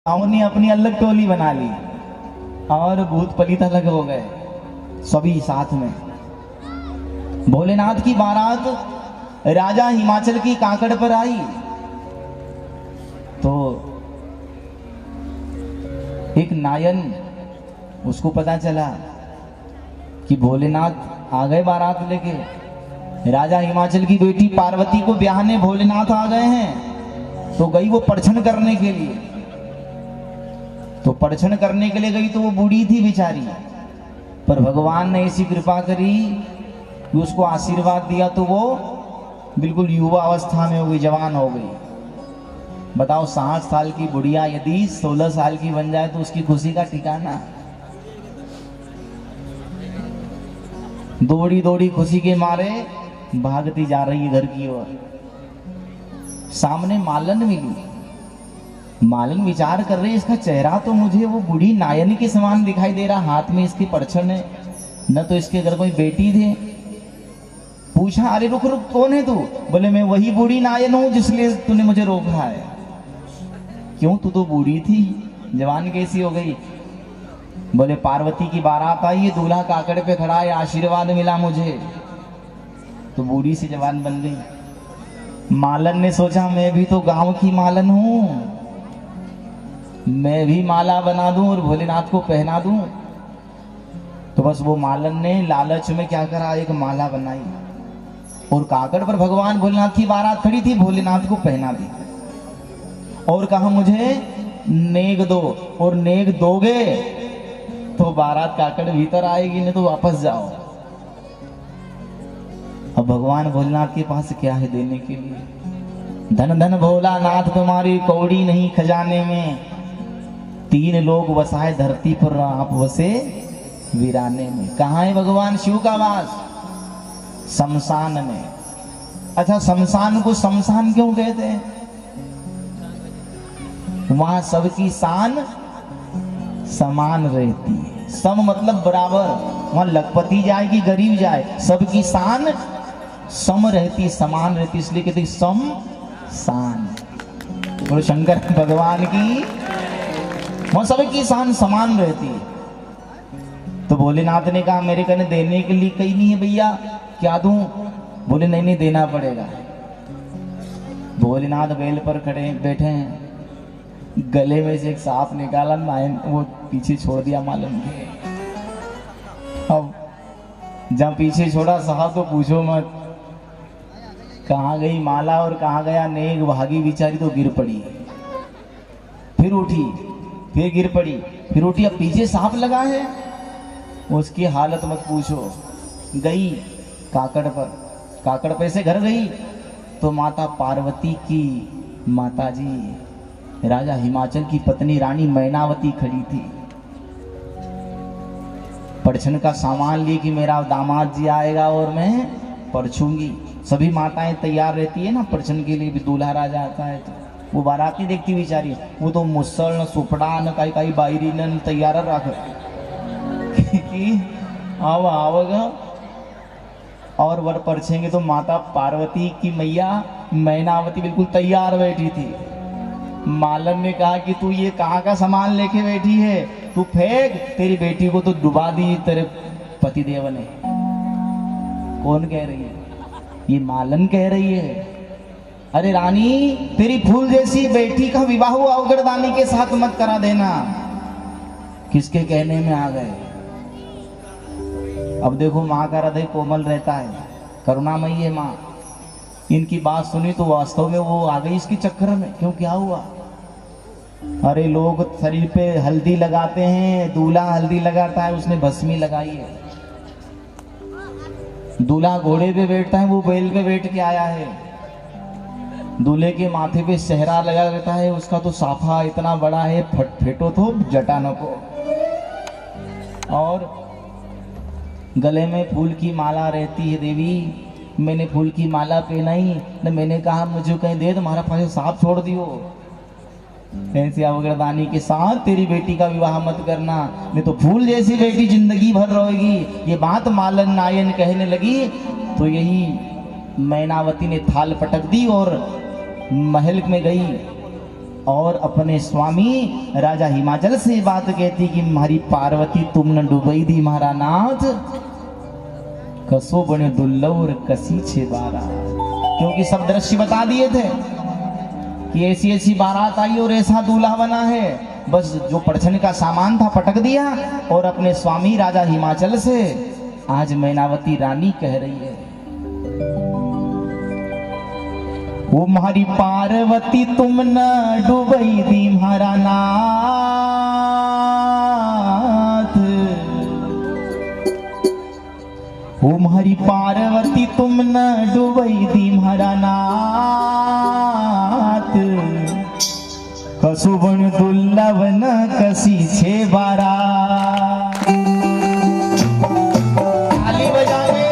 ने अपनी अलग टोली बना ली और भूत पलित अलग हो गए, सभी साथ में। भोलेनाथ की बारात राजा हिमाचल की काकड़ पर आई तो एक नायन, उसको पता चला कि भोलेनाथ आ गए बारात लेके। राजा हिमाचल की बेटी पार्वती को ब्याहने भोलेनाथ आ गए हैं, तो गई वो परछन करने के लिए। तो परछन करने के लिए गई तो वो बूढ़ी थी बेचारी, पर भगवान ने ऐसी कृपा करी कि उसको आशीर्वाद दिया तो वो बिल्कुल युवा अवस्था में हो गई, जवान हो गई। बताओ 60 साल की बुढ़िया यदि 16 साल की बन जाए तो उसकी खुशी का ठिकाना। दौड़ी दौड़ी खुशी के मारे भागती जा रही है घर की ओर। सामने मालन मिली। मालन विचार कर रही, इसका चेहरा तो मुझे वो बूढ़ी नायन के समान दिखाई दे रहा, हाथ में इसकी परछन है, न तो इसके घर कोई बेटी थी। पूछा, अरे रुक रुक, कौन है तू? बोले, मैं वही बूढ़ी नायन हूं जिसलिए तूने मुझे रोका है। क्यों, तू तो बूढ़ी थी, जवान कैसी हो गई? बोले, पार्वती की बारात आई है, दूल्हा काकड़ पे खड़ा है, आशीर्वाद मिला मुझे तो बूढ़ी सी जवान बन गई। मालन ने सोचा, मैं भी तो गांव की मालन हूं, मैं भी माला बना दूं और भोलेनाथ को पहना दूं। तो बस वो मालन ने लालच में क्या करा, एक माला बनाई और काकड़ पर भगवान भोलेनाथ की बारात खड़ी थी, भोलेनाथ को पहना दी और कहा, मुझे नेग दो, और नेग दोगे तो बारात काकड़ भीतर आएगी, नहीं तो वापस जाओ। अब भगवान भोलेनाथ के पास क्या है देने के लिए? धन धन भोलानाथ तुम्हारी कौड़ी नहीं खजाने में, 3 लोग बसाए धरती पर, आप बसे वीराने में। कहाँ है भगवान शिव का वास? शमशान में। अच्छा, शमशान को शमशान क्यों कहते हैं? वहां सबकी शान समान रहती है। सम मतलब बराबर, वहां लखपति जाए कि गरीब जाए, सबकी शान सम रहती, समान रहती, इसलिए कहते सम शान। बोलो शंकर भगवान की, वहां सबकी शान समान रहती है। तो भोलेनाथ ने कहा, मेरे कने देने के लिए कहीं नहीं है भैया, क्या दूं? बोले, नहीं नहीं, देना पड़ेगा। भोलेनाथ बेल पर खड़े बैठे हैं, गले में से एक सांप निकाला, नायन वो पीछे छोड़ दिया मालन के। अब जब पीछे छोड़ा साहब तो पूछो मत, कहाँ गई माला और कहाँ गया नेग? भागी बेचारी तो गिर पड़ी, फिर उठी, फिर गिर पड़ी, फिर उठी। अब पीछे सांप लगा है, उसकी हालत मत पूछो। गई काकड़ पर, काकड़ पे से घर गई तो माता पार्वती की माता जी राजा हिमाचल की पत्नी रानी मैनावती खड़ी थी। परछन का सामान लिए कि मेरा दामाद जी आएगा और मैं परछूंगी। सभी माताएं तैयार रहती है ना परछन के लिए, भी दूल्हा राजा आता है तो वो बाराती देखती बेचारी, वो तो मुसल न सुपड़ा न काई काई बायरी न तैयार रख कि आव आवगा और वर परछेंगे। तो माता पार्वती की मैया मैनावती बिल्कुल तैयार बैठी थी। मालन ने कहा कि तू ये कहाँ का सामान लेके बैठी है, तू फेंक, तेरी बेटी को तो डुबा दी तेरे पतिदेव ने। कौन कह रही है? ये मालन कह रही है। अरे रानी, तेरी फूल जैसी बेटी का विवाह अवगरदानी के साथ मत करा देना। किसके कहने में आ गए? अब देखो, माँ का हृदय कोमल रहता है, करुणामयी है माँ। इनकी बात सुनी तो वास्तव में वो आ गई इसके चक्कर में। क्यों, क्या हुआ? अरे लोग शरीर पे हल्दी लगाते हैं, दूल्हा हल्दी लगाता है, उसने भस्मी लगाई है। दूल्हा घोड़े पे बैठता है, वो बैल पे बैठ के आया है। दूल्हे के माथे पे सेहरा लगा रहता है, उसका तो साफा इतना बड़ा है, फेटो तो जटानों को। और गले में फूल की माला रहती है। देवी, मैंने फूल की माला पहनाई न, मैंने कहा मुझे कहीं दे, तुम्हारा पास सांप छोड़ दियो। ऐसी अवगरदानी के साथ तेरी बेटी का विवाह मत करना, नहीं तो फूल जैसी बेटी जिंदगी भर रहेगी। ये बात मालन नायन कहने लगी तो यही मैनावती ने थाल पटक दी और महल में गई और अपने स्वामी राजा हिमाचल से बात कहती कि हमारी पार्वती तुमने डुबई दी महारा नाथ, कसो बने दुल्लव और कसी छे बारा। क्योंकि सब दृश्य बता दिए थे कि ऐसी ऐसी बारात आई और ऐसा दूल्हा बना है। बस जो परछन का सामान था पटक दिया और अपने स्वामी राजा हिमाचल से आज मैनावती रानी कह रही है, वो हमारी पार्वती तुम न डुबई दी महारा नाथ, वो हमारी पार्वती तुम न डुबई दी महारा नाथ, कसुबन दुर्लभ न कसी छे बारा। ताली बजावे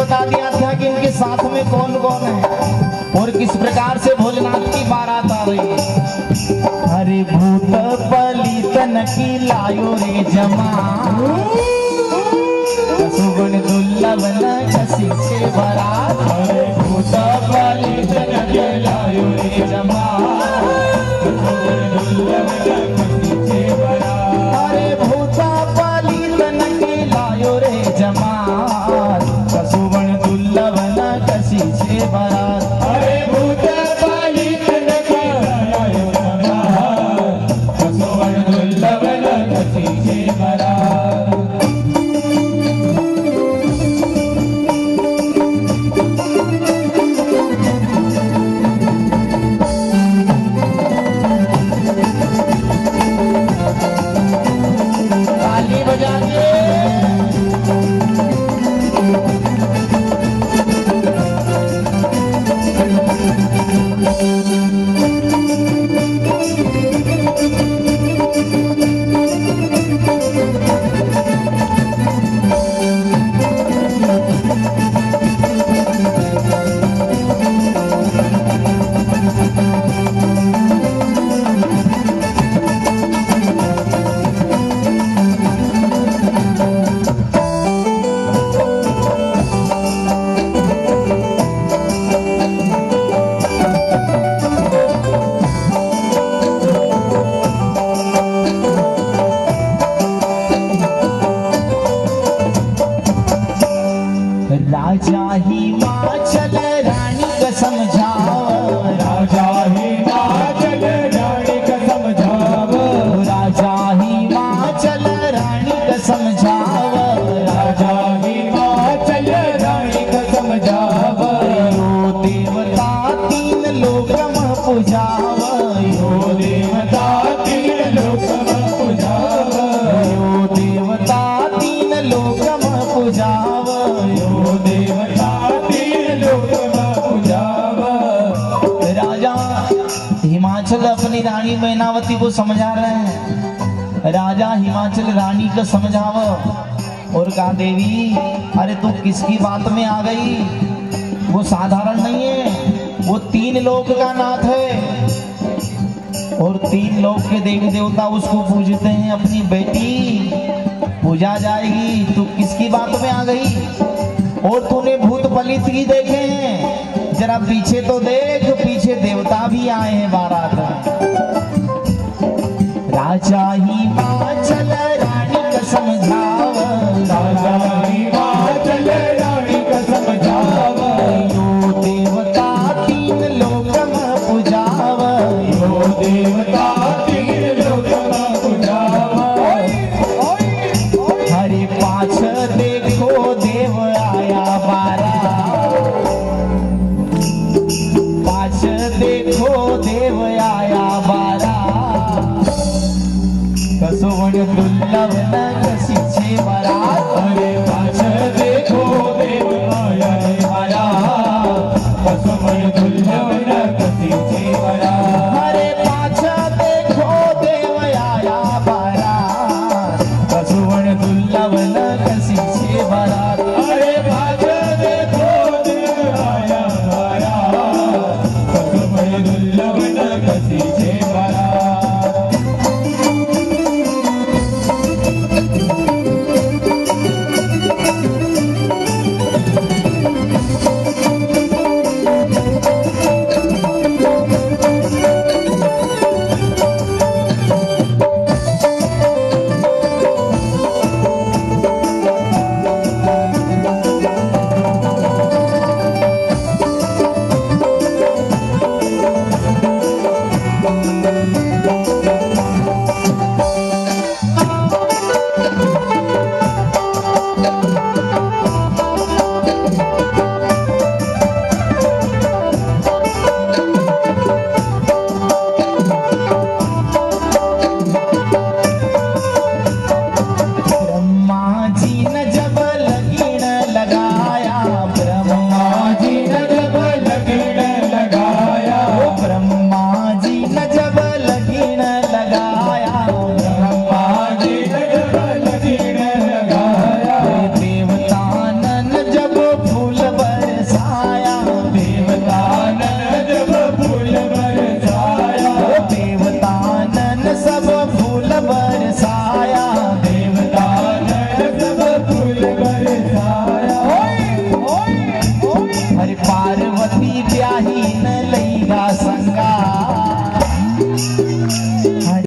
बता दिया था कि इनके साथ में कौन कौन है और किस प्रकार से भोलेनाथ की बारात आ रही है। अरे भूत पलितन की लायो रे जमा, सुगुण दुर्लभ न कसी से बारात। अरे भूत पलितन की लायो रे जमा, सुगुण दुर्लभ न कसी से बारात। अरे भूत पलितन की लायो रे जमा, सुगुण दुर्लभ न कसी से बारात। अरे भूत पलितन की लायो जमा, सुगुण दुर्लभ न कसी से बारात। ताली बजा के राजा हिमाचल रानी का समझाओ, राजा हिमाचल रानी का समझाओ, राजा हिमाचल रानी का समझाओ, राजा हिमाचल रानी का समझाओ। यो देवता तीन लोक में पूजाओ, यो देवता तीन लोक में पूजाओ, यो देवता तीन लोक में पूजाओ, यो देवता तीन लोक में पूजाओ। राजा हिमाचल अपनी रानी मैनावती को समझा रहे हैं। राजा हिमाचल रानी को समझाओ और कहा देवी अरे तू किसकी बात में आ गई, वो साधारण नहीं है, वो तीन लोक का नाथ है और तीन लोक के देवी देवता उसको पूजते हैं। अपनी बेटी पूजा जाएगी, तू किसकी बात में आ गई? और तूने भूत पलित की देखे हैं, जरा पीछे तो देख, पीछे देवता भी आए हैं बारात में। राजा हिमाचल रानी का समझाओ, राजा हिमाचल रानी का समझाओ, यो देवता तीन लोक में पूजाओ, यो देवता तीन लोक में पूजाओ। हरे पाछ देखो देव आया बारात, पाछ देखो देव आया बारात, कसुवन दुर्लभ न कसी छे बारात। अरे पाछ देखो देव आया बारात, कसुवन दुर्लभ न कसी छे बारात। अरे पाछ देखो देव आया बारात, कसुवन दुर्लभ न कसी छे बारात। अरे